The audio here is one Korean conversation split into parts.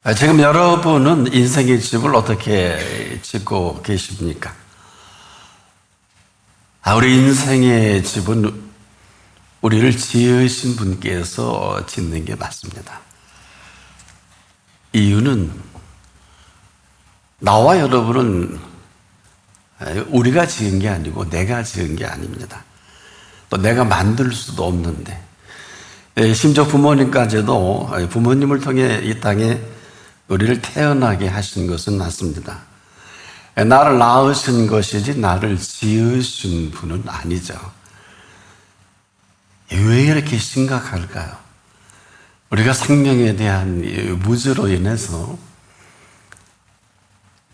지금 여러분은 인생의 집을 어떻게 짓고 계십니까? 우리 인생의 집은 우리를 지으신 분께서 짓는 게 맞습니다. 이유는 나와 여러분은 우리가 지은 게 아니고 내가 지은 게 아닙니다. 또 내가 만들 수도 없는데, 심지어 부모님까지도 부모님을 통해 이 땅에 우리를 태어나게 하신 것은 맞습니다. 나를 낳으신 것이지 나를 지으신 분은 아니죠. 왜 이렇게 심각할까요? 우리가 생명에 대한 무지로 인해서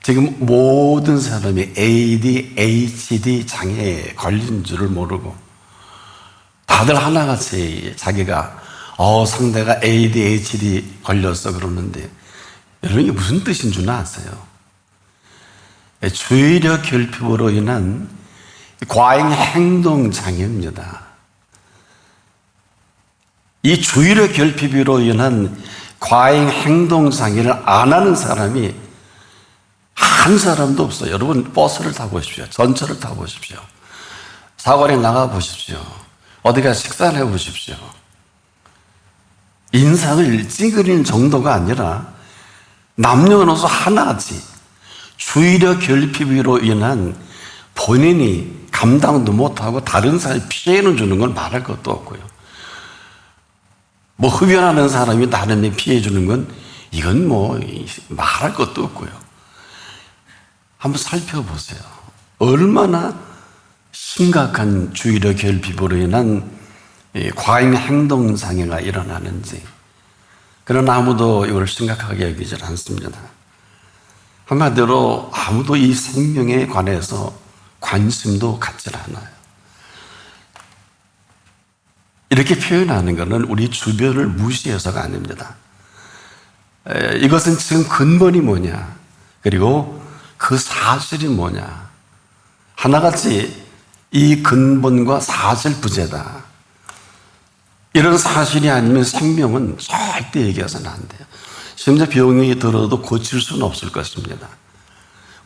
지금 모든 사람이 ADHD 장애에 걸린 줄을 모르고 다들 하나같이 자기가 상대가 ADHD 걸렸어 그러는데, 여러분 이게 무슨 뜻인 줄 아세요? 주의력 결핍으로 인한 과잉 행동 장애입니다. 이 주의력 결핍으로 인한 과잉 행동 장애를 안 하는 사람이 한 사람도 없어요. 여러분 버스를 타고 보십시오. 전철을 타고 보십시오. 사거리에 나가 보십시오. 어디 가서 식사를 해 보십시오. 인상을 찌그리는 정도가 아니라 남녀노소 하나같이 주의력 결핍으로 인한 본인이 감당도 못하고 다른 사람이 피해는 주는 건 말할 것도 없고요. 흡연하는 사람이 다른 데 피해 주는 건 이건 말할 것도 없고요. 한번 살펴보세요. 얼마나 심각한 주의력 결핍으로 인한 과잉 행동 장애가 일어나는지. 그러나 아무도 이걸 심각하게 여기질 않습니다. 한마디로 아무도 이 생명에 관해서 관심도 갖질 않아요. 이렇게 표현하는 것은 우리 주변을 무시해서가 아닙니다. 이것은 지금 근본이 뭐냐, 그리고 그 사실이 뭐냐, 하나같이 이 근본과 사실 부재다. 이런 사실이 아니면 생명은 절대 얘기해서는 안 돼요. 심지어 병이 들어도 고칠 수는 없을 것입니다.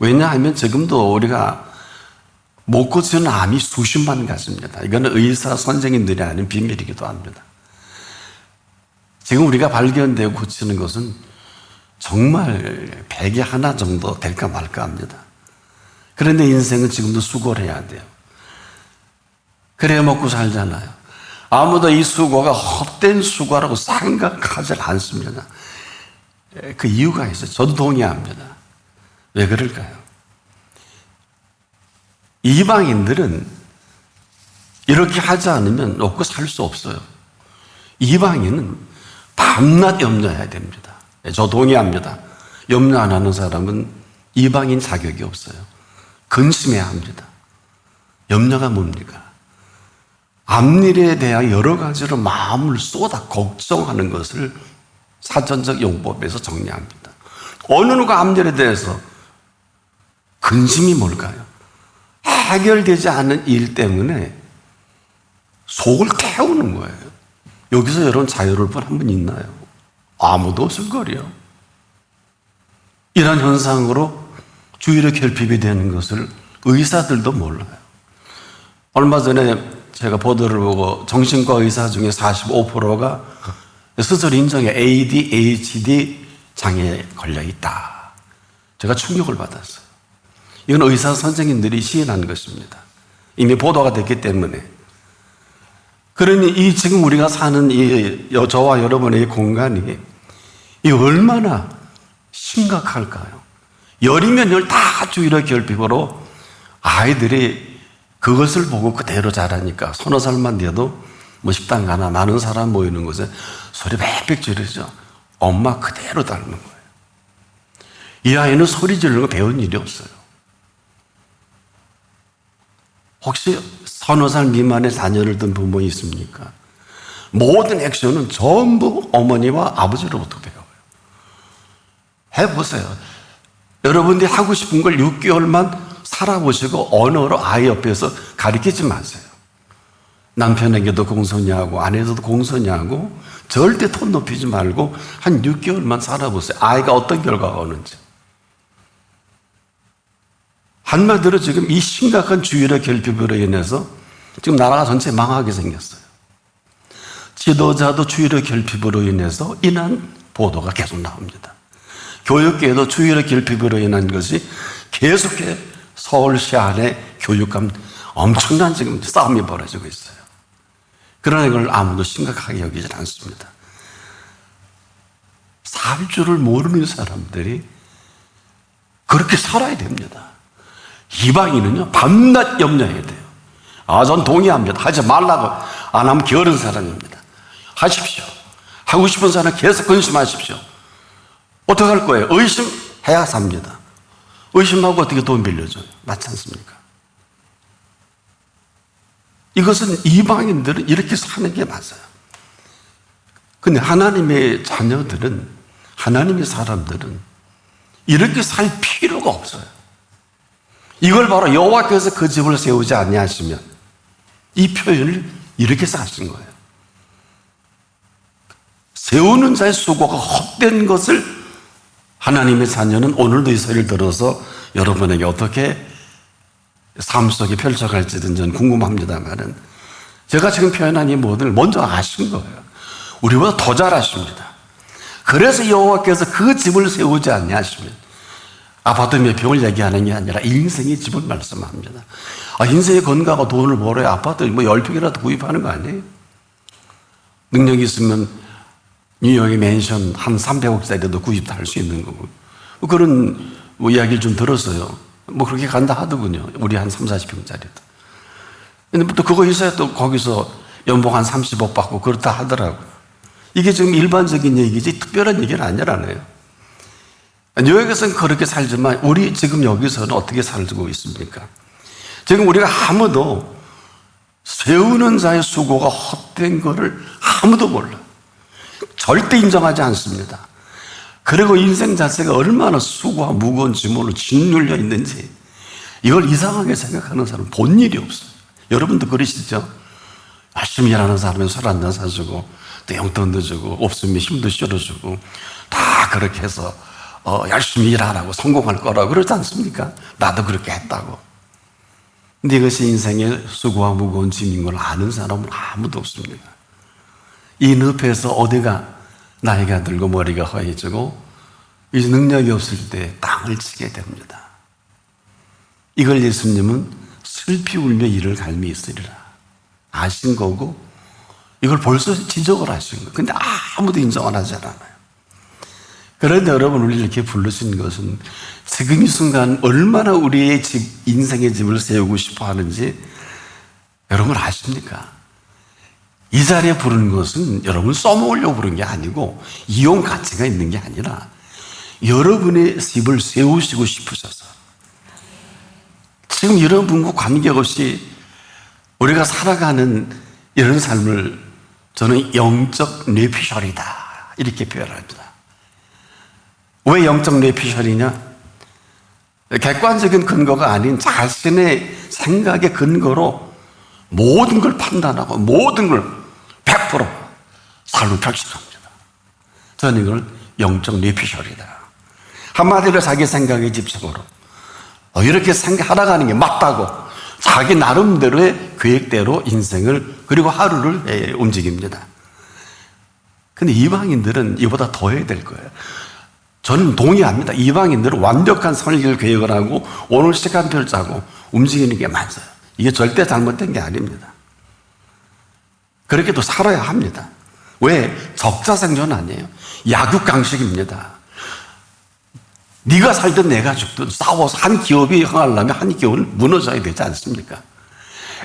왜냐하면 지금도 우리가 못 고치는 암이 수십만 가지입니다. 이거는 의사 선생님들이 아닌 비밀이기도 합니다. 지금 우리가 발견되고 고치는 것은 정말 100에 하나 정도 될까 말까 합니다. 그런데 인생은 지금도 수고를 해야 돼요. 그래야 먹고 살잖아요. 아무도 이 수고가 헛된 수고라고 생각하지 않습니다. 그 이유가 있어요. 저도 동의합니다. 왜 그럴까요? 이방인들은 이렇게 하지 않으면 먹고 살 수 없어요. 이방인은 밤낮 염려해야 됩니다. 저 동의합니다. 염려 안 하는 사람은 이방인 자격이 없어요. 근심해야 합니다. 염려가 뭡니까? 앞일에 대한 여러 가지로 마음을 쏟아 걱정하는 것을 사전적 용법에서 정리합니다. 어느 누가 앞일에 대해서 근심이 뭘까요? 해결되지 않은 일 때문에 속을 태우는 거예요. 여기서 여러분 자유로울 분 한 분 있나요? 아무도 없을 거예요. 이런 현상으로 주의력 결핍이 되는 것을 의사들도 몰라요. 얼마 전에 제가 보도를 보고 정신과 의사 중에 45%가 스스로 인정해 ADHD 장애에 걸려 있다. 제가 충격을 받았어요. 이건 의사 선생님들이 시인한 것입니다. 이미 보도가 됐기 때문에. 그러니 지금 우리가 사는 저와 여러분의 공간이 얼마나 심각할까요? 열이면 열 다 주의력 결핍으로 아이들이 그것을 보고 그대로 자라니까 서너 살만 돼도 식당 가나 많은 사람 모이는 곳에 소리 빽빽 지르죠. 엄마 그대로 닮은 거예요. 이 아이는 소리 지르는 거 배운 일이 없어요. 혹시 서너 살 미만의 자녀를 둔 부모 있습니까? 모든 액션은 전부 어머니와 아버지로부터 배워요. 해보세요. 여러분들이 하고 싶은 걸 6개월만 살아보시고 언어로 아이 옆에서 가르치지 마세요. 남편에게도 공손히 하고 아내에게도 공손히 하고 절대 톤 높이지 말고 한 6개월만 살아보세요. 아이가 어떤 결과가 오는지. 한마디로 지금 이 심각한 주일의 결핍으로 인해서 지금 나라가 전체 망하게 생겼어요. 지도자도 주일의 결핍으로 인해서 인한 보도가 계속 나옵니다. 교육계에도 주일의 결핍으로 인한 것이 계속해 서울시 안에 교육감 엄청난 지금 싸움이 벌어지고 있어요. 그러나 이걸 아무도 심각하게 여기질 않습니다. 살 줄을 모르는 사람들이 그렇게 살아야 됩니다. 이방인은요, 밤낮 염려해야 돼요. 전 동의합니다. 하지 말라고 안 하면 게으른 사람입니다. 하십시오. 하고 싶은 사람 계속 근심하십시오. 어떻게 할 거예요? 의심해야 삽니다. 의심하고 어떻게 돈 빌려줘요? 맞지 않습니까? 이것은 이방인들은 이렇게 사는 게 맞아요. 근데 하나님의 자녀들은, 하나님의 사람들은 이렇게 살 필요가 없어요. 이걸 바로 여호와께서 그 집을 세우지 아니하시면, 이 표현을 이렇게 쓰신 거예요. 세우는 자의 수고가 헛된 것을 하나님의 자녀는 오늘도 이 소리를 들어서 여러분에게 어떻게 삶 속에 펼쳐갈지는 저는 궁금합니다만은, 제가 지금 표현한 이 모든 걸 먼저 아신 거예요. 우리보다 더 잘 아십니다. 그래서 여호와께서 그 집을 세우지 아니하시면, 아파트 몇 평을 얘기하는 게 아니라 인생의 집을 말씀합니다. 인생의 건강과 돈을 벌어야 아파트 10평이라도 구입하는 거 아니에요? 능력이 있으면 뉴욕의 맨션 한 300억짜리도 구입도 할 수 있는 거고. 그런 이야기를 좀 들었어요. 그렇게 간다 하더군요. 우리 한 3, 40평짜리도. 근데 또 그거 있어야 또 거기서 연봉 한 30억 받고 그렇다 하더라고요. 이게 지금 일반적인 얘기지 특별한 얘기는 아니라네요. 뉴욕에서는 그렇게 살지만 우리 지금 여기서는 어떻게 살고 있습니까? 지금 우리가 아무도 세우는 자의 수고가 헛된 거를 아무도 몰라. 절대 인정하지 않습니다. 그리고 인생 자체가 얼마나 수고와 무거운 짐으로 짓눌려 있는지 이걸 이상하게 생각하는 사람은 본 일이 없어요. 여러분도 그러시죠? 열심히 일하는 사람은 술 한잔 사주고 또 용돈도 주고 없으면 힘도 실어주고 다 그렇게 해서 열심히 일하라고 성공할 거라고 그러지 않습니까? 나도 그렇게 했다고. 근데 이것이 인생의 수고와 무거운 짐인 걸 아는 사람은 아무도 없습니다. 이 늪에서 어디가 나이가 들고 머리가 허해지고 이제 능력이 없을 때 땅을 치게 됩니다. 이걸 예수님은 슬피 울며 이를 갈미 있으리라 아신 거고, 이걸 벌써 지적을 하신 거예요. 근데 아무도 인정을 하지 않아요. 그런데 여러분, 우리를 이렇게 부르신 것은 지금 이 순간 얼마나 우리의 집, 인생의 집을 세우고 싶어 하는지 여러분 아십니까? 이 자리에 부르는 것은 여러분 써먹으려고 부른 게 아니고 이용 가치가 있는 게 아니라 여러분의 집을 세우시고 싶으셔서, 지금 이런 분과 관계없이 우리가 살아가는 이런 삶을 저는 영적 뇌피셜이다 이렇게 표현합니다. 왜 영적 뇌피셜이냐? 객관적인 근거가 아닌 자신의 생각의 근거로 모든 걸 판단하고 모든 걸 100% 삶을 펼쳐갑니다. 저는 이걸 영적 뇌피셜이다. 한마디로 자기 생각의 집중으로 이렇게 살아가는 게 맞다고 자기 나름대로의 계획대로 인생을 그리고 하루를 움직입니다. 근데 이방인들은 이보다 더 해야 될 거예요. 저는 동의합니다. 이방인들은 완벽한 설계를 계획을 하고 오늘 시간표를 짜고 움직이는 게 맞아요. 이게 절대 잘못된 게 아닙니다. 그렇게도 살아야 합니다. 왜? 적자생존 아니에요. 약육강식입니다. 네가 살든 내가 죽든 싸워서 한 기업이 흥하려면 한 기업은 무너져야 되지 않습니까?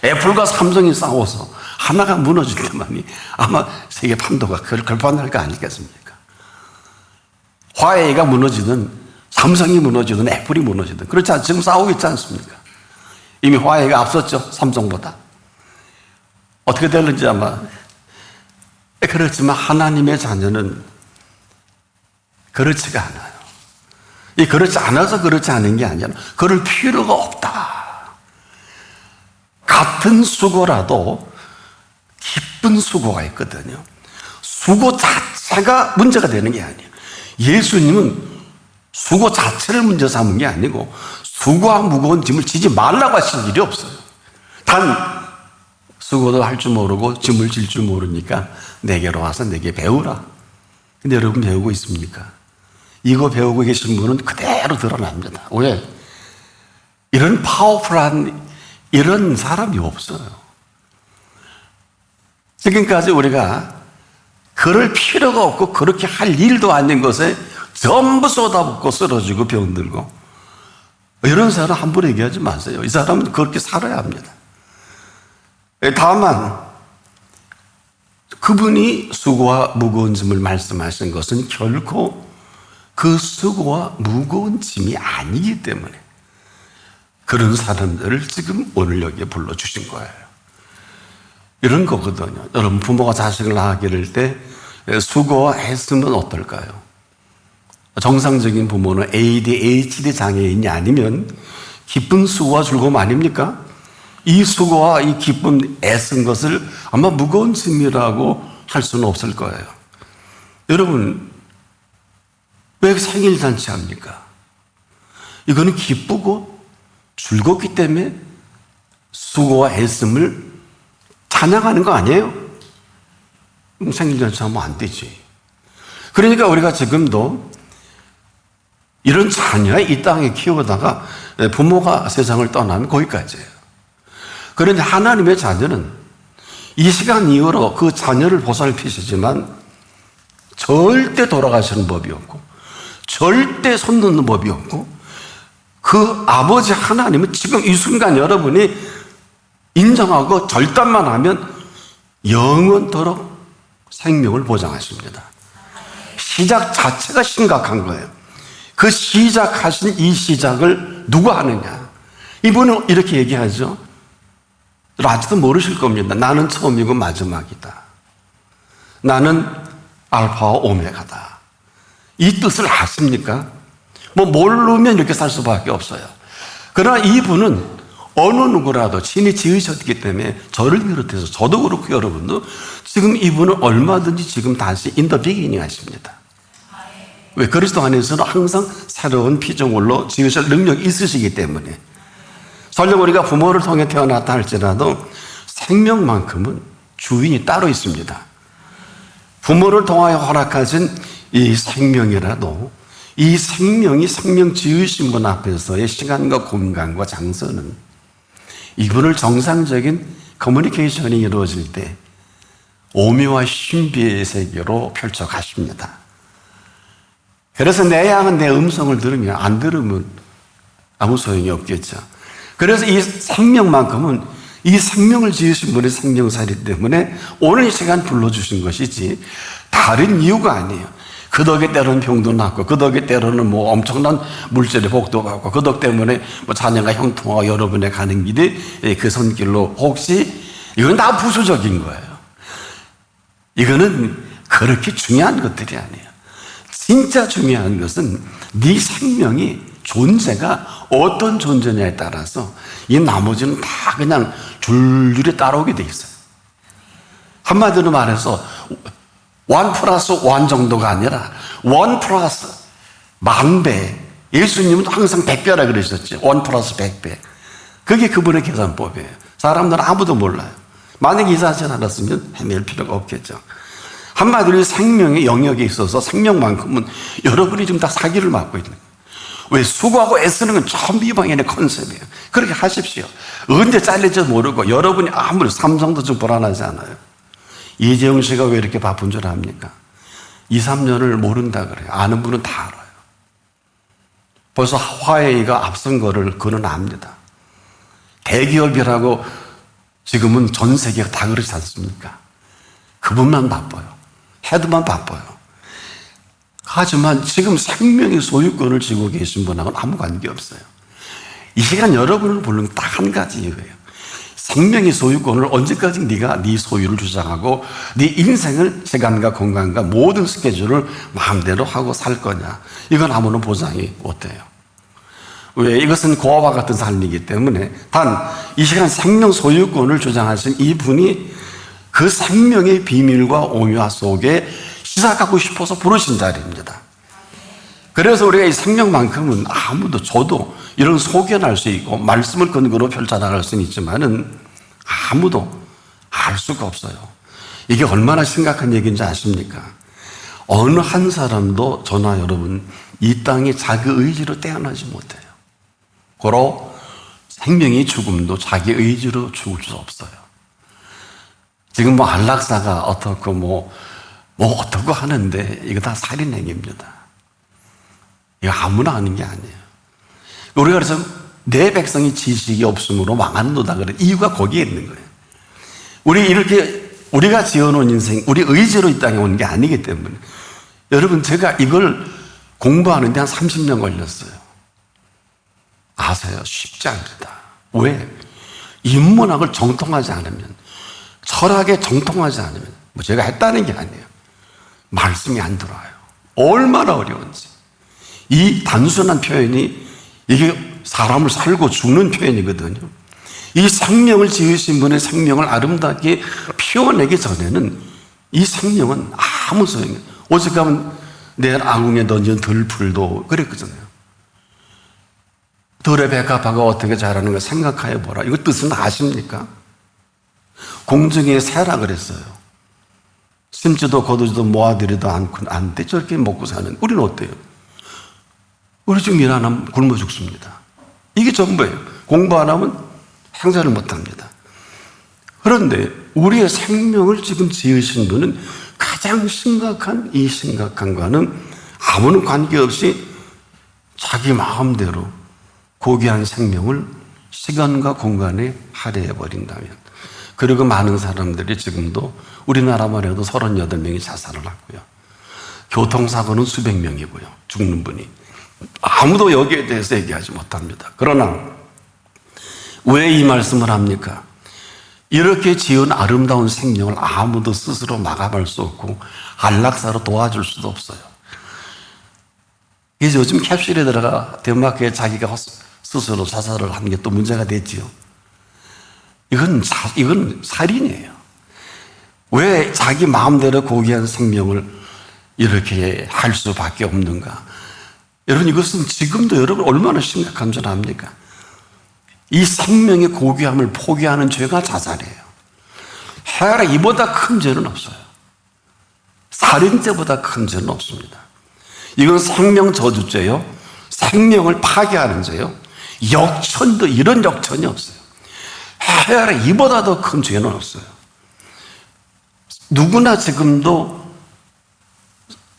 애플과 삼성이 싸워서 하나가 무너질 때만이 아마 세계 판도가 결판날 거 아니겠습니까? 화웨이가 무너지든 삼성이 무너지든 애플이 무너지든 그렇지 않죠? 지금 싸우고 있지 않습니까? 이미 화웨이가 앞섰죠, 삼성보다. 어떻게 될는지 아마. 그렇지만 하나님의 자녀는 그렇지가 않아요. 이 그렇지 않아서 그렇지 않은 게 아니라 그럴 필요가 없다. 같은 수고라도 기쁜 수고가 있거든요. 수고 자체가 문제가 되는 게 아니에요. 예수님은 수고 자체를 문제 삼은 게 아니고 수고와 무거운 짐을 지지 말라고 하신 일이 없어요. 단 수고도 할 줄 모르고 짐을 질 줄 모르니까 내게로 와서 내게 배우라. 근데 여러분 배우고 있습니까? 이거 배우고 계신 분은 그대로 드러납니다. 왜? 이런 파워풀한 이런 사람이 없어요. 지금까지 우리가 그럴 필요가 없고 그렇게 할 일도 아닌 것에 전부 쏟아붓고 쓰러지고 병들고, 이런 사람 함부로 얘기하지 마세요. 이 사람은 그렇게 살아야 합니다. 다만 그분이 수고와 무거운 짐을 말씀하신 것은 결코 그 수고와 무거운 짐이 아니기 때문에 그런 사람들을 지금 오늘 여기에 불러주신 거예요. 이런 거거든요. 여러분, 부모가 자식을 낳게 될 때 수고했으면 어떨까요? 정상적인 부모는 ADHD 장애인이 아니면 기쁜 수고와 즐거움 아닙니까? 이 수고와 이 기쁨, 애쓴 것을 아마 무거운 짐이라고 할 수는 없을 거예요. 여러분, 왜 생일 잔치 합니까? 이거는 기쁘고 즐겁기 때문에 수고와 애씀을 찬양하는 거 아니에요? 생일 잔치 하면 안 되지. 그러니까 우리가 지금도 이런 자녀 이 땅에 키우다가 부모가 세상을 떠나면 거기까지예요. 그런데 하나님의 자녀는 이 시간 이후로 그 자녀를 보살피시지만 절대 돌아가시는 법이 없고 절대 손 놓는 법이 없고, 그 아버지 하나님은 지금 이 순간 여러분이 인정하고 절단만 하면 영원토록 생명을 보장하십니다. 시작 자체가 심각한 거예요. 그 시작하신 이 시작을 누가 하느냐? 이분은 이렇게 얘기하죠. 아직도 모르실 겁니다. 나는 처음이고 마지막이다. 나는 알파와 오메가다. 이 뜻을 아십니까? 모르면 이렇게 살 수밖에 없어요. 그러나 이분은 어느 누구라도 친히 지으셨기 때문에 저를 비롯해서 저도 그렇고 여러분도 지금 이분은 얼마든지 지금 다시 in the beginning 하십니다. 왜? 그리스도 안에서는 항상 새로운 피조물로 지으실 능력이 있으시기 때문에. 설령 우리가 부모를 통해 태어났다 할지라도 생명만큼은 주인이 따로 있습니다. 부모를 통하여 허락하신 이 생명이라도 이 생명이 생명 지으신 분 앞에서의 시간과 공간과 장소는 이분을 정상적인 커뮤니케이션이 이루어질 때 오묘와 신비의 세계로 펼쳐가십니다. 그래서 내 양은 내 음성을 들으면, 안 들으면 아무 소용이 없겠죠. 그래서 이 생명만큼은 이 생명을 지으신 분의 생명사이기 때문에 오늘 이 시간 불러주신 것이지 다른 이유가 아니에요. 그 덕에 때로는 병도 낫고, 그 덕에 때로는 엄청난 물질의 복도 받고, 그 덕 때문에 자녀가 형통하고 여러분의 가는 길이 그 손길로, 혹시 이건 다 부수적인 거예요. 이거는 그렇게 중요한 것들이 아니에요. 진짜 중요한 것은 네 생명이, 존재가 어떤 존재냐에 따라서 이 나머지는 다 그냥 줄줄이 따라오게 돼 있어요. 한마디로 말해서 1+1 정도가 아니라 1+ 만배. 예수님은 항상 100배라 그러셨죠. 1+100배. 그게 그분의 계산법이에요. 사람들은 아무도 몰라요. 만약에 이 사실 알았으면 헤맬 필요가 없겠죠. 한마디로 생명의 영역에 있어서 생명만큼은 여러분이 지금 다 사기를 맞고 있는 거예요. 왜? 수고하고 애쓰는 건 전부 이방인의 컨셉이에요. 그렇게 하십시오. 언제 잘릴지 모르고, 여러분이 아무리 삼성도 좀 불안하지 않아요? 이재용 씨가 왜 이렇게 바쁜 줄 압니까? 2, 3년을 모른다 그래요. 아는 분은 다 알아요. 벌써 화웨이가 앞선 거를 그는 압니다. 대기업이라고 지금은 전 세계가 다 그렇지 않습니까? 그분만 바빠요. 헤드만 바빠요. 하지만 지금 생명의 소유권을 쥐고 계신 분하고는 아무 관계없어요. 이 시간 여러분을 부르는 딱 한 가지 이유예요. 생명의 소유권을 언제까지 네가 네 소유를 주장하고 네 인생을 시간과 공간과 모든 스케줄을 마음대로 하고 살 거냐. 이건 아무런 보장이 못 돼요. 왜? 이것은 고아와 같은 삶이기 때문에 단 이 시간 생명 소유권을 주장하신 이분이 그 생명의 비밀과 오묘 속에 시작하고 싶어서 부르신 자리입니다. 그래서 우리가 이 생명만큼은 아무도, 저도 이런 소견할 수 있고 말씀을 근거로 펼쳐나갈 수는 있지만은 아무도 알 수가 없어요. 이게 얼마나 심각한 얘기인지 아십니까? 어느 한 사람도 저나 여러분 이 땅에 자기 의지로 태어나지 못해요. 고로 생명의 죽음도 자기 의지로 죽을 수 없어요. 지금 뭐 안락사가 어떻고 뭐 어떻고 하는데 이거 다 살인행위입니다. 이거 아무나 하는 게 아니에요. 우리가 그래서 내 백성이 지식이 없으므로 망하는도다 그런 이유가 거기에 있는 거예요. 우리가 지어놓은 인생, 우리 의지로 이 땅에 온 게 아니기 때문에. 여러분, 제가 이걸 공부하는데 한 30년 걸렸어요. 아세요? 쉽지 않습니다. 왜? 인문학을 정통하지 않으면, 철학에 정통하지 않으면, 뭐 제가 했다는 게 아니에요. 말씀이 안 들어와요. 얼마나 어려운지. 이 단순한 표현이 이게 사람을 살고 죽는 표현이거든요. 이 생명을 지으신 분의 생명을 아름답게 피워내기 전에는 이 생명은 아무 소용이 없어요. 오죽하면 내일 아궁에 던진 들풀도 그랬거든요. 들의 백합화가 어떻게 자라는가 생각하여 보라. 이거 뜻은 아십니까? 공중의 새라 그랬어요. 심지도 거두지도 모아들이도 않고 안 돼. 저렇게 먹고 사는. 우리는 어때요? 우리 지금 일 안 하면 굶어 죽습니다. 이게 전부예요. 공부 안 하면 행사를 못 합니다. 그런데 우리의 생명을 지금 지으신 분은 가장 심각한 이 심각한과는 아무런 관계없이 자기 마음대로 고귀한 생명을 시간과 공간에 할애해버린다면, 그리고 많은 사람들이 지금도 우리나라만 해도 38명이 자살을 하고요. 교통사고는 수백 명이고요. 죽는 분이. 아무도 여기에 대해서 얘기하지 못합니다. 그러나 왜 이 말씀을 합니까? 이렇게 지은 아름다운 생명을 아무도 스스로 마감할 수 없고 안락사로 도와줄 수도 없어요. 이제 요즘 캡슐에 들어가 덴마크에 자기가 스스로 자살을 하는 게 또 문제가 됐지요. 이건 살인이에요. 왜 자기 마음대로 고귀한 생명을 이렇게 할 수밖에 없는가? 여러분, 이것은 지금도 여러분 얼마나 심각한 줄 압니까? 이 생명의 고귀함을 포기하는 죄가 자살이에요. 하여라, 이보다 큰 죄는 없어요. 살인죄보다 큰 죄는 없습니다. 이건 생명 저주죄요. 생명을 파괴하는 죄요. 역천도 이런 역천이 없어요. 하여라, 이보다 더 큰 죄는 없어요. 누구나 지금도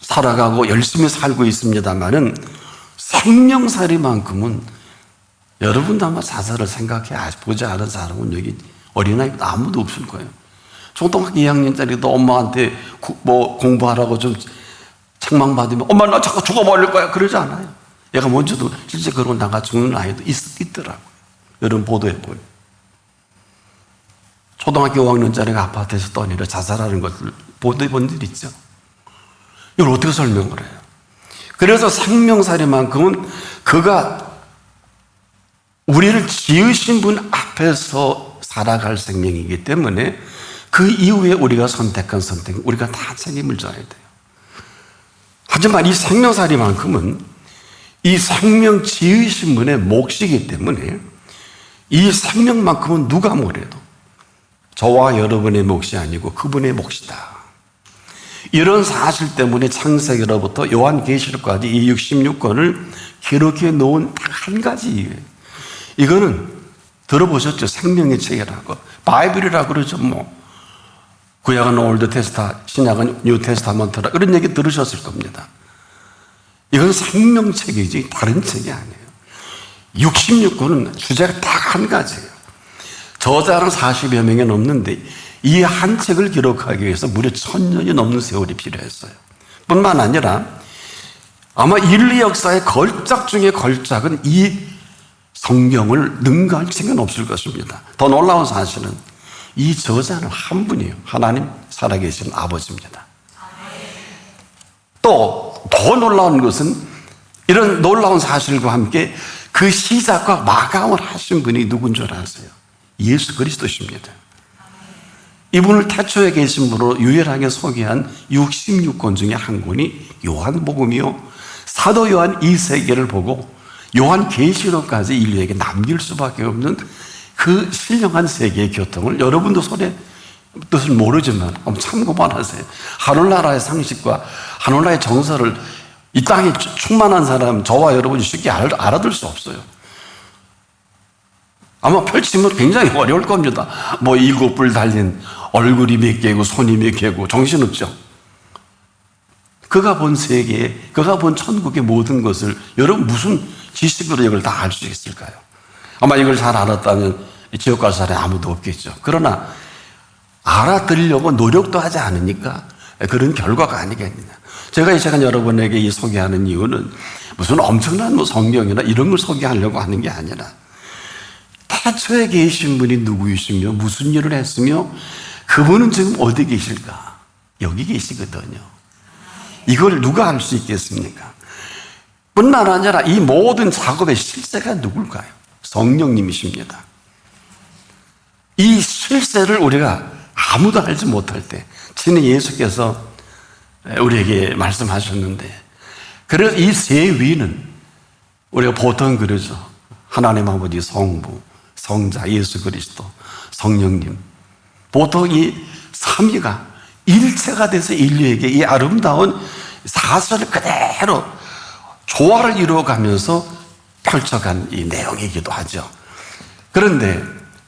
살아가고 열심히 살고 있습니다만은 생명살이만큼은 여러분도 아마 자살을 생각해 보지 않은 사람은 여기 어린아이도 아무도 없을 거예요. 초등학교 2학년짜리도 엄마한테 뭐 공부하라고 좀 책망받으면 엄마 나 자꾸 죽어버릴 거야 그러지 않아요. 얘가 먼저도 실제 그러고 나가 죽는 아이도 있더라고요. 여러분 보도해보요. 초등학교 5학년짜리가 아파트에서 떠내려 자살하는 것을 보도해본 일 있죠. 이걸 어떻게 설명을 해요? 그래서 생명살이만큼은 그가 우리를 지으신 분 앞에서 살아갈 생명이기 때문에 그 이후에 우리가 선택한 선택은 우리가 다 책임을 져야 돼요. 하지만 이 생명살이만큼은 이 생명 지으신 분의 몫이기 때문에 이 생명만큼은 누가 뭐래도 저와 여러분의 몫이 아니고 그분의 몫이다. 이런 사실 때문에 창세기로부터 요한계시록까지 이 66권을 기록해 놓은 딱 한 가지 이유예요. 이거는 들어보셨죠? 생명의 책이라고. 바이블이라고 그러죠. 뭐 구약은 올드 테스타, 신약은 뉴 테스타먼트라 그런 얘기 들으셨을 겁니다. 이건 생명책이지 다른 책이 아니에요. 66권은 주제가 딱 한 가지예요. 저자는 40여 명이 넘는데 이 한 책을 기록하기 위해서 무려 1000년이 넘는 세월이 필요했어요. 뿐만 아니라 아마 인류 역사의 걸작 중에 걸작은 이 성경을 능가할 책은 없을 것입니다. 더 놀라운 사실은 이 저자는 한 분이에요. 하나님 살아계신 아버지입니다. 또 더 놀라운 것은 이런 놀라운 사실과 함께 그 시작과 마감을 하신 분이 누군 줄 아세요? 예수 그리스도십니다. 이분을 태초에 계신 분으로 유일하게 소개한 66권 중에 한 권이 요한복음이요, 사도 요한 2세기를 보고 요한계시록까지 인류에게 남길 수밖에 없는 그 신령한 세계의 교통을, 여러분도 손에 뜻을 모르지만 참고만 하세요. 하늘나라의 상식과 하늘나라의 정서를 이 땅에 충만한 사람, 저와 여러분이 쉽게 알아들 수 없어요. 아마 펼치면 굉장히 어려울 겁니다. 뭐 7뿔 달린 얼굴이 몇 개고 손이 몇 개고 정신없죠. 그가 본 세계, 그가 본 천국의 모든 것을 여러분 무슨 지식으로 이걸 다 알 수 있을까요? 아마 이걸 잘 알았다면 지옥 갈 사람이 아무도 없겠죠. 그러나 알아들으려고 노력도 하지 않으니까 그런 결과가 아니겠느냐. 제가 이 시간 여러분에게 이 소개하는 이유는 무슨 엄청난 뭐 성경이나 이런 걸 소개하려고 하는 게 아니라 태초에 계신 분이 누구이시며 무슨 일을 했으며 그분은 지금 어디 계실까? 여기 계시거든요. 이걸 누가 알 수 있겠습니까? 뿐만 아니라 이 모든 작업의 실세가 누굴까요? 성령님이십니다. 이 실세를 우리가 아무도 알지 못할 때 친히 예수께서 우리에게 말씀하셨는데, 그래서 이 세 위는 우리가 보통 그러죠. 하나님 아버지, 성부, 성자, 예수 그리스도, 성령님. 보통 이 삼위가 일체가 돼서 인류에게 이 아름다운 사실을 그대로 조화를 이루어가면서 펼쳐간 이 내용이기도 하죠. 그런데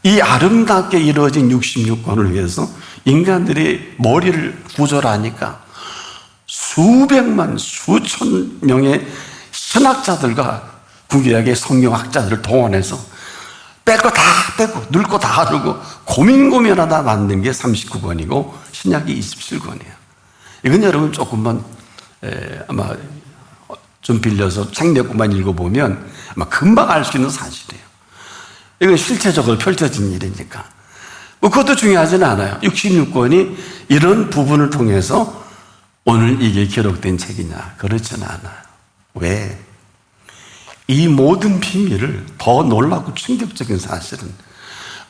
이 아름답게 이루어진 66권을 위해서 인간들이 머리를 구절하니까 수백만, 수천 명의 신학자들과 구약의 성경학자들을 동원해서 뺄 거 다 빼고 넣을 거 다 하고 고민하다 만든 게 39권이고 신약이 27권이에요. 이건 여러분 조금만 아마 좀 빌려서 책 몇 권만 읽어보면 아마 금방 알 수 있는 사실이에요. 이건 실체적으로 펼쳐진 일이니까. 뭐 그것도 중요하지는 않아요. 66권이 이런 부분을 통해서 오늘 이게 기록된 책이냐? 그렇지는 않아요. 왜? 이 모든 비밀을 더 놀랍고 충격적인 사실은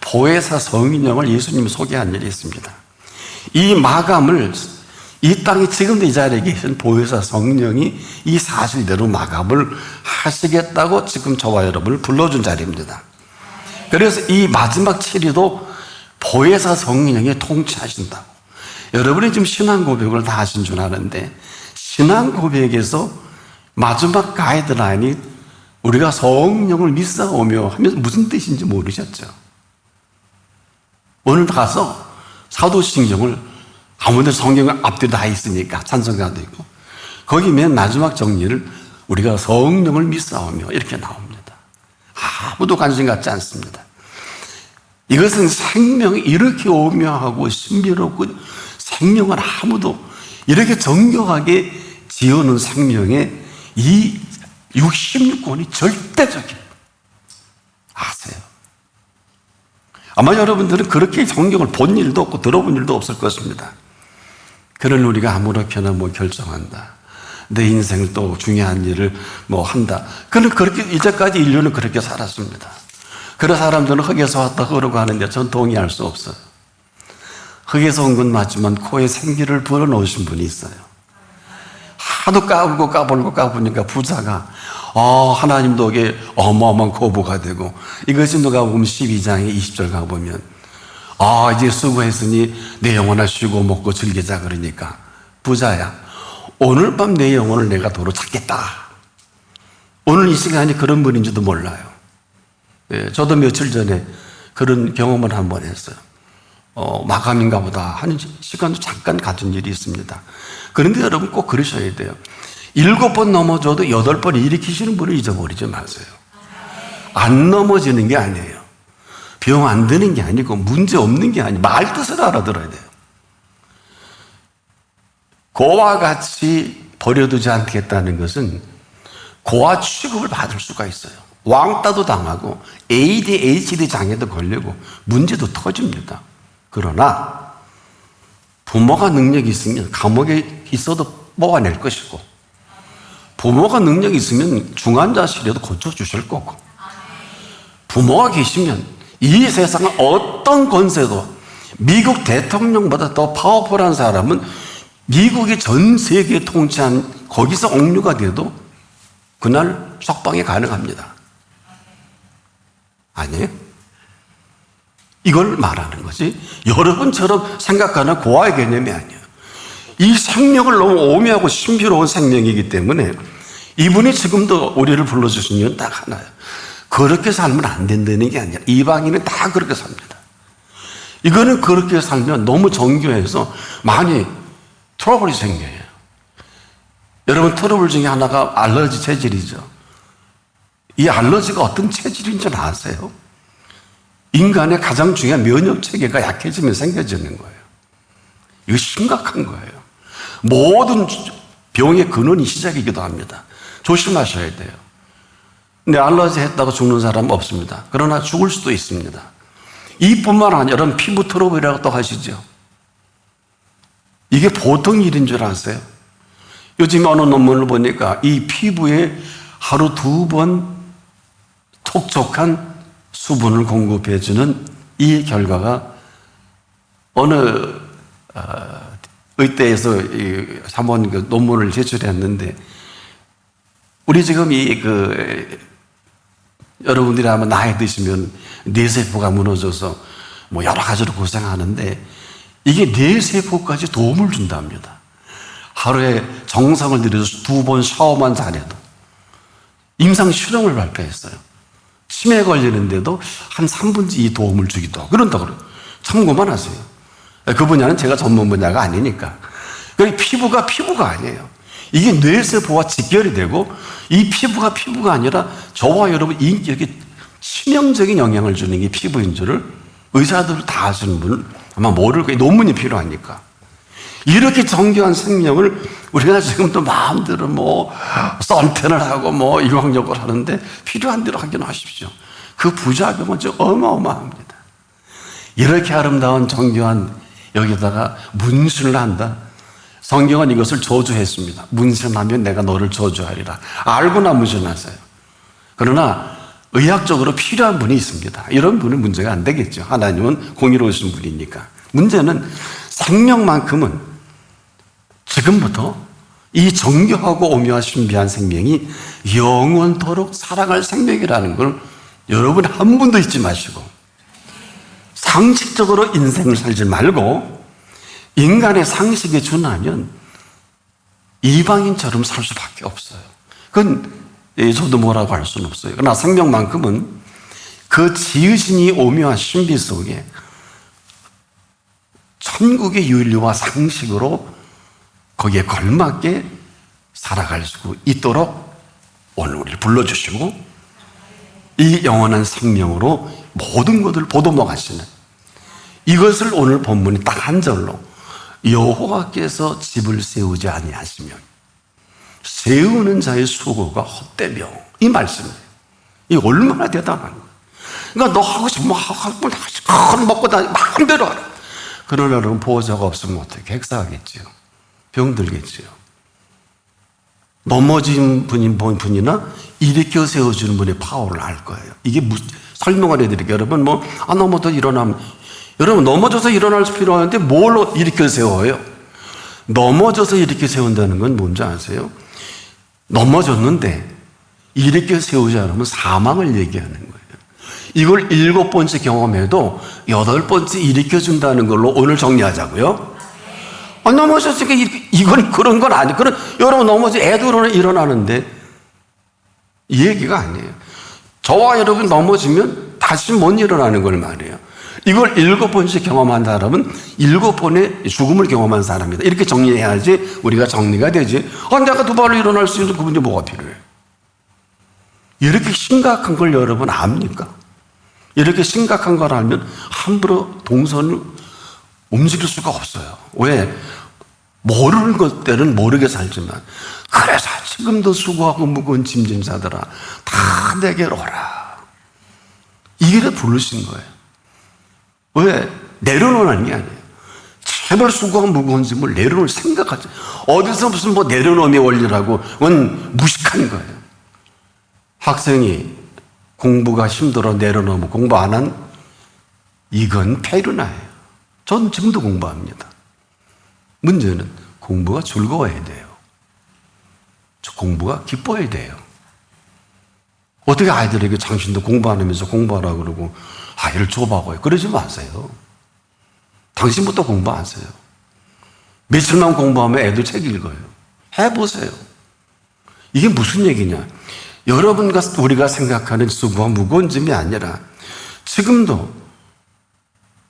보혜사 성인영을 예수님이 소개한 일이 있습니다. 이 마감을 이 땅에 지금도 이 자리에 계신 보혜사 성령이 이 사실대로 마감을 하시겠다고 지금 저와 여러분을 불러준 자리입니다. 그래서 이 마지막 7위도 보혜사 성령이 통치하신다고. 여러분이 지금 신앙 고백을 다 하신 줄 아는데 신앙 고백에서 마지막 가이드라인이 우리가 성령을 믿사오며 하면서 무슨 뜻인지 모르셨죠? 오늘 가서 사도신경을 아무데나 성경을 앞뒤로 다 있으니까 찬송가도 있고 거기 맨 마지막 정리를 우리가 성령을 믿사오며 이렇게 나옵니다. 아무도 관심 갖지 않습니다. 이것은 생명이 이렇게 오묘하고 신비롭고 생명을 아무도 이렇게 정교하게 지어놓은 생명의 이 66권이 절대적인 아세요? 아마 여러분들은 그렇게 성경을 본 일도 없고 들어본 일도 없을 것입니다. 그런 우리가 아무렇게나 뭐 결정한다. 내 인생을 또 중요한 일을 뭐 한다. 그는 그렇게 이제까지 인류는 그렇게 살았습니다. 그런 사람들은 흙에서 왔다 그러고 하는데 전 동의할 수 없어요. 흙에서 온 건 맞지만 코에 생기를 불어넣으신 분이 있어요. 하도 까불니까 부자가 하나님 덕에 어마어마한 거부가 되고 이것이 누가 보면 12장의 20절 가보면 이제 수고했으니 내 영혼아 쉬고 먹고 즐기자 그러니까 부자야 오늘 밤 내 영혼을 내가 도로 찾겠다. 오늘 이 시간이 그런 분인지도 몰라요. 저도 며칠 전에 그런 경험을 한번 했어요. 마감인가 보다 하는 시간도 잠깐 가진 일이 있습니다. 그런데 여러분 꼭 그러셔야 돼요. 7번 넘어져도 8번 일으키시는 분을 잊어버리지 마세요. 안 넘어지는 게 아니에요. 병 안 드는 게 아니고 문제 없는 게 아니고 말 뜻을 알아들어야 돼요. 고와 같이 버려두지 않겠다는 것은 고아 취급을 받을 수가 있어요. 왕따도 당하고 ADHD 장애도 걸리고 문제도 터집니다. 그러나 부모가 능력이 있으면 감옥에 있어도 뽑아낼 것이고 부모가 능력이 있으면 중환자실에도 고쳐주실 거고 부모가 계시면 이 세상의 어떤 권세도 미국 대통령보다 더 파워풀한 사람은 미국이 전 세계 통치한 거기서 억류가 돼도 그날 석방이 가능합니다. 아니에요? 이걸 말하는 거지. 여러분처럼 생각하는 고아의 개념이 아니에요. 이 생명을 너무 오묘하고 신비로운 생명이기 때문에 이분이 지금도 우리를 불러주신 이유는 딱 하나예요. 그렇게 살면 안 된다는 게 아니라 이방인은 다 그렇게 삽니다. 이거는 그렇게 살면 너무 정교해서 많이 트러블이 생겨요. 여러분, 트러블 중에 하나가 알러지 체질이죠. 이 알러지가 어떤 체질인 줄 아세요? 인간의 가장 중요한 면역 체계가 약해지면 생겨지는 거예요. 이거 심각한 거예요. 모든 병의 근원이 시작이기도 합니다. 조심하셔야 돼요. 근데 알러지 했다고 죽는 사람은 없습니다. 그러나 죽을 수도 있습니다. 이뿐만 아니라 여러분, 피부 트러블이라고 또 하시죠. 이게 보통 일인 줄 아세요? 요즘 어느 논문을 보니까 이 피부에 하루 2번 촉촉한 수분을 공급해주는 이 결과가 어느 의대에서 한번 그 논문을 제출했는데, 우리 지금 여러분들이 아마 나이 드시면 뇌세포가 무너져서 뭐 여러 가지로 고생하는데 이게 뇌세포까지 도움을 준답니다. 하루에 정성을 들여서 2번 샤워만 잘해도. 임상 실험을 발표했어요. 치매 걸리는데도 한 3분의 2 도움을 주기도 하고 그런다고 그래요. 참고만 하세요. 그 분야는 제가 전문 분야가 아니니까. 피부가 아니에요. 이게 뇌세포와 직결이 되고 이 피부가 아니라 저와 여러분 이렇게 치명적인 영향을 주는 게 피부인 줄을 의사들 다 아시는 분은 아마 모를 거예요. 논문이 필요하니까. 이렇게 정교한 생명을 우리가 지금도 마음대로 선탠을 하고 이광욕을 하는데 필요한 대로 하긴 하십시오. 그 부작용은 좀 어마어마합니다. 이렇게 아름다운 정교한 여기다가 문신을 한다. 성경은 이것을 저주했습니다. 문신하면 내가 너를 저주하리라. 알고나 문신하세요. 그러나 의학적으로 필요한 분이 있습니다. 이런 분은 문제가 안 되겠죠. 하나님은 공의로우신 분이니까. 문제는 생명만큼은 지금부터 이 정교하고 오묘한 신비한 생명이 영원토록 살아갈 생명이라는 걸 여러분 한 분도 잊지 마시고, 상식적으로 인생을 살지 말고 인간의 상식에 준하면 이방인처럼 살 수밖에 없어요. 그건 저도 뭐라고 할 수는 없어요. 그러나 생명만큼은 그 지으신이 오묘한 신비 속에 천국의 윤리와 상식으로 거기에 걸맞게 살아갈 수 있도록 오늘 우리를 불러주시고 이 영원한 생명으로 모든 것을 보듬어가시는, 이것을 오늘 본문이 딱 한 절로 여호와께서 집을 세우지 아니하시면 세우는 자의 수고가 헛되며, 이 말씀이에요. 이게 얼마나 대단한 거예요. 그러니까 너 하고 싶으면 하고 큰 먹고 다니 마음대로 하라. 그러나 여러분, 보호자가 없으면 어떻게 행사하겠지요? 병들겠지요. 넘어진 분이나 일으켜 세워주는 분의 파워를 알 거예요. 이게 설명을 해드릴게요. 여러분, 넘어져 일어나면, 여러분, 넘어져서 일어날 수 필요한데 뭘 일으켜 세워요? 넘어져서 일으켜 세운다는 건 뭔지 아세요? 넘어졌는데 일으켜 세우지 않으면 사망을 얘기하는 거예요. 이걸 7번째 경험해도 8번째 일으켜 준다는 걸로 오늘 정리하자고요. 넘어졌으니까 이건 그런 건 아니에요. 여러분, 넘어져 애들은 일어나는데 이 얘기가 아니에요. 저와 여러분 넘어지면 다시 못 일어나는 걸 말해요. 이걸 7번째 경험한 사람은 7번의 죽음을 경험한 사람이다. 이렇게 정리해야지 우리가 정리가 되지. 내가 2발로 일어날 수 있는 그분이 뭐가 필요해? 이렇게 심각한 걸 여러분 압니까? 이렇게 심각한 걸 알면 함부로 동선을 움직일 수가 없어요. 왜? 모르는 것들은 모르게 살지만, 그래서 지금도 수고하고 무거운 짐진 자들아 다 내게로 오라. 이게 부르신 거예요. 왜? 내려놓는 게 아니에요. 제발 수고하고 무거운 짐을 내려놓을 생각하지. 어디서 무슨 내려놓음의 원리라고, 그건 무식한 거예요. 학생이 공부가 힘들어 내려놓으면 공부 안 한, 이건 페르나예요. 전 지금도 공부합니다. 문제는 공부가 즐거워야 돼요. 공부가 기뻐야 돼요. 어떻게 아이들에게 당신도 공부 안 하면서 공부하라고 그러고 아이를 좁아고요. 그러지 마세요. 당신부터 공부하세요. 며칠만 공부하면 애도 책 읽어요. 해보세요. 이게 무슨 얘기냐? 여러분과 우리가 생각하는 수고와 무거운 짐이 아니라 지금도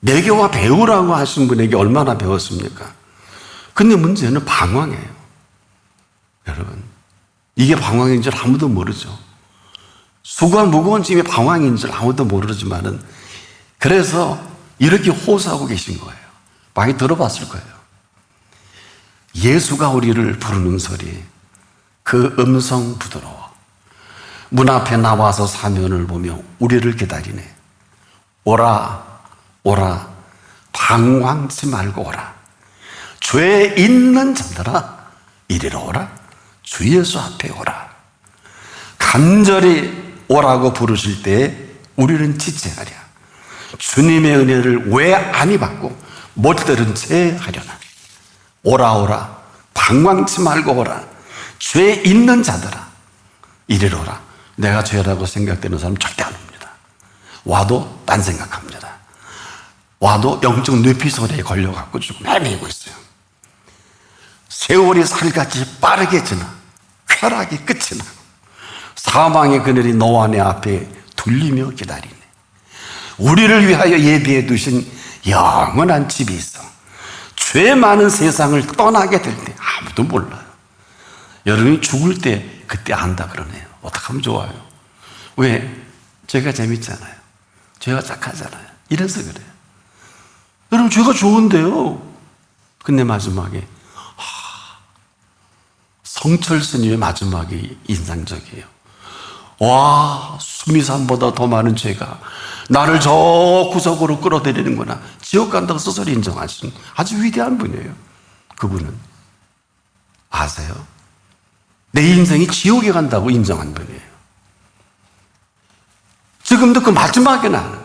내게와 배우라고 하신 분에게 얼마나 배웠습니까? 근데 문제는 방황이에요. 여러분, 이게 방황인 줄 아무도 모르죠. 수고와 무거운 짐이 방황인 줄 아무도 모르지만은 그래서 이렇게 호소하고 계신 거예요. 많이 들어봤을 거예요. 예수가 우리를 부르는 소리, 그 음성 부드러워. 문 앞에 나와서 사면을 보며 우리를 기다리네. 오라, 오라, 방황치 말고 오라. 죄 있는 자들아, 이리로 오라. 주 예수 앞에 오라. 간절히 오라고 부르실 때 우리는 지체하랴. 주님의 은혜를 왜 아니 받고 못 들은 채 하려나. 오라 오라, 방황치 말고 오라. 죄 있는 자들아, 이리로 오라. 내가 죄라고 생각되는 사람 절대 안 옵니다. 와도 딴 생각합니다. 와도 영적 뇌피소리에 걸려갖고 지금 헤매고 있어요. 세월이 살같이 빠르게 지나 쾌락이 끝이 나고 사망의 그늘이 너와 내 앞에 둘리며 기다리네. 우리를 위하여 예비해 두신 영원한 집이 있어. 죄 많은 세상을 떠나게 될 때 아무도 몰라요. 여러분이 죽을 때 그때 안다 그러네요. 어떻게 하면 좋아요? 왜? 죄가 재밌잖아요. 죄가 착하잖아요. 이래서 그래요. 여러분, 죄가 좋은데요. 근데 마지막에 성철 스님의 마지막이 인상적이에요. 와, 수미산보다 더 많은 죄가 나를 저 구석으로 끌어들이는구나. 지옥 간다고 스스로 인정하신 아주 위대한 분이에요. 그분은 아세요? 내 인생이 지옥에 간다고 인정한 분이에요. 지금도 그 마지막에 나는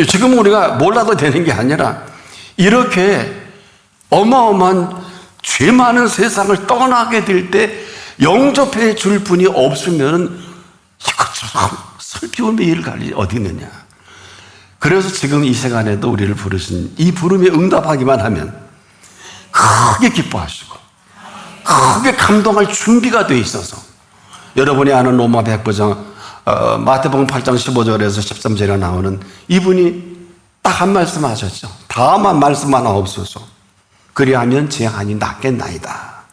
지금 우리가 몰라도 되는 게 아니라 이렇게 어마어마한 죄 많은 세상을 떠나게 될 때 영접해 줄 분이 없으면 이것처럼 슬피움의 일을 갈 일이 어디 있느냐. 그래서 지금 이 시간에도 우리를 부르신 이 부름에 응답하기만 하면 크게 기뻐하시고 크게 감동할 준비가 돼 있어서 여러분이 아는 로마 백부장 마태복음 8장 15절에서 13절에 나오는 이분이 딱 한 말씀 하셨죠. 다만 말씀 하나 없어서 그리하면 제 한이 낫겠나이다.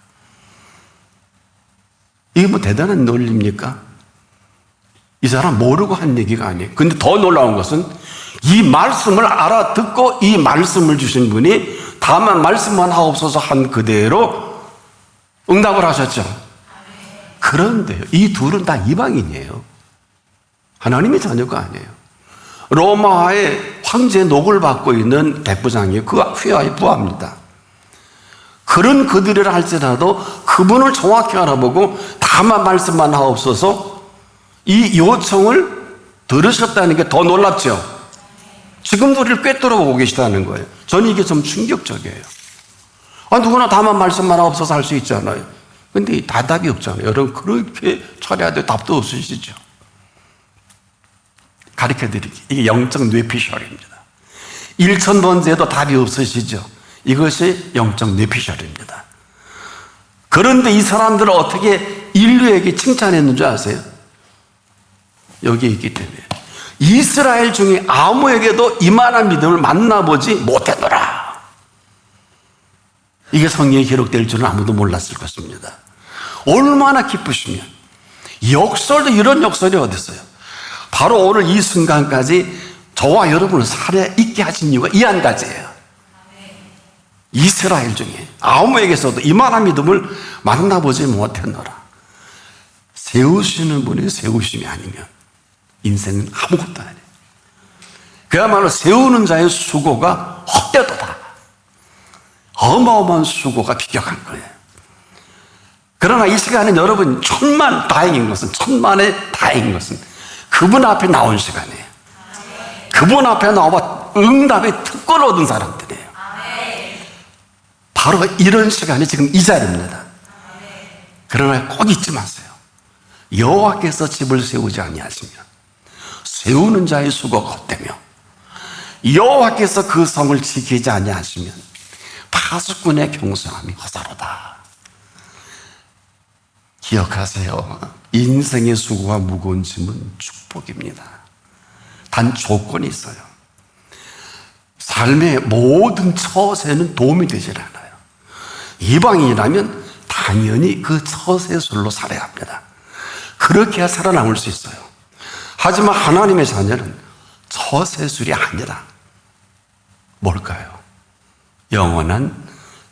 이게 뭐 대단한 논리입니까? 이 사람 모르고 한 얘기가 아니에요. 근데 더 놀라운 것은 이 말씀을 알아듣고 이 말씀을 주신 분이 다만 말씀만 하옵소서 한 그대로 응답을 하셨죠. 그런데요, 이 둘은 다 이방인이에요. 하나님의 자녀가 아니에요. 로마의 황제 녹을 받고 있는 백부장이 그 휘하에 부하입니다. 그런 그들이라 할지라도 그분을 정확히 알아보고 다만 말씀만 하옵소서 이 요청을 들으셨다는 게 더 놀랍죠. 지금도 우리를 꿰뚫어보고 계시다는 거예요. 저는 이게 좀 충격적이에요. 누구나 다만 말씀만 하옵소서 할 수 있잖아요. 근데 답이 없잖아요. 여러분 그렇게 처리해야 될 답도 없으시죠. 가르쳐드리기. 이게 영적 뇌피셜입니다. 1000번째도 답이 없으시죠. 이것이 영적 뇌피셜입니다. 그런데 이 사람들은 어떻게 인류에게 칭찬했는 줄 아세요? 여기에 있기 때문에. 이스라엘 중에 아무에게도 이만한 믿음을 만나보지 못했노라. 이게 성경에 기록될 줄은 아무도 몰랐을 것입니다. 얼마나 기쁘시면. 역설도 이런 역설이 어디 있어요? 바로 오늘 이 순간까지 저와 여러분을 살아있게 하신 이유가 이 한 가지예요. 이스라엘 중에 아무에게서도 이만한 믿음을 만나보지 못했노라. 세우시는 분이 세우심이 아니면 인생은 아무것도 아니에요. 그야말로 세우는 자의 수고가 헛되도다. 어마어마한 수고가 비껴간 거예요. 그러나 이 시간은 여러분 천만의 다행인 것은 그분 앞에 나온 시간이에요. 그분 앞에 나와 응답의 특권을 얻은 사람들이에요. 바로 이런 시간이 지금 이 자리입니다. 그러나 꼭 잊지 마세요. 여호와께서 집을 세우지 아니하시면 세우는 자의 수고가 헛되며 여호와께서 그 성을 지키지 아니하시면 파수꾼의 경성함이 허사로다. 기억하세요. 인생의 수고와 무거운 짐은 축복입니다. 단 조건이 있어요. 삶의 모든 처세는 도움이 되질 않아요. 이방인이라면 당연히 그 처세술로 살아야 합니다. 그렇게 해야 살아남을 수 있어요. 하지만 하나님의 자녀는 처세술이 아니라 뭘까요? 영원한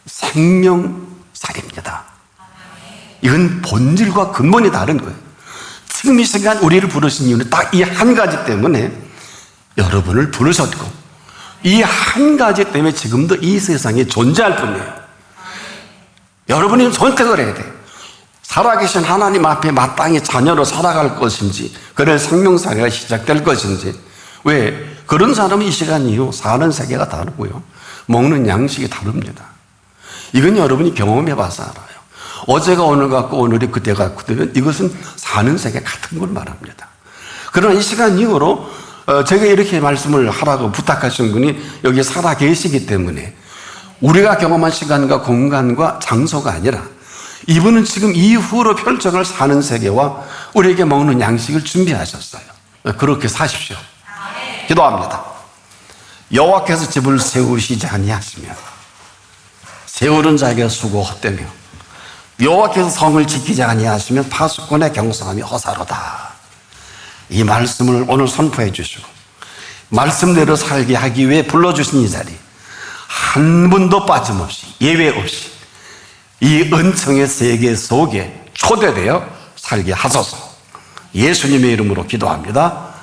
생명살입니다. 이건 본질과 근본이 다른 거예요. 지금 이 시간 우리를 부르신 이유는 딱 이 한 가지 때문에 여러분을 부르셨고, 이 한 가지 때문에 지금도 이 세상에 존재할 뿐이에요. 여러분이 선택을 해야 돼요. 살아계신 하나님 앞에 마땅히 자녀로 살아갈 것인지, 그래 생명사회가 시작될 것인지. 왜? 그런 사람은 이 시간 이후 사는 세계가 다르고요, 먹는 양식이 다릅니다. 이건 여러분이 경험해 봐서 알아요. 어제가 오늘 같고 오늘이 그때 같고 되면 이것은 사는 세계 같은 걸 말합니다. 그러나 이 시간 이후로 제가 이렇게 말씀을 하라고 부탁하신 분이 여기 살아 계시기 때문에 우리가 경험한 시간과 공간과 장소가 아니라 이분은 지금 이후로 펼쳐갈 사는 세계와 우리에게 먹는 양식을 준비하셨어요. 그렇게 사십시오. 기도합니다. 여호와께서 집을 세우시지 아니하시면 세우는 자에게 수고 헛되며 여호와께서 성을 지키지 아니하시면 파수꾼의 경성함이 허사로다. 이 말씀을 오늘 선포해 주시고 말씀대로 살게 하기 위해 불러주신 이 자리, 한 분도 빠짐없이 예외 없이 이 은총의 세계 속에 초대되어 살게 하소서. 예수님의 이름으로 기도합니다.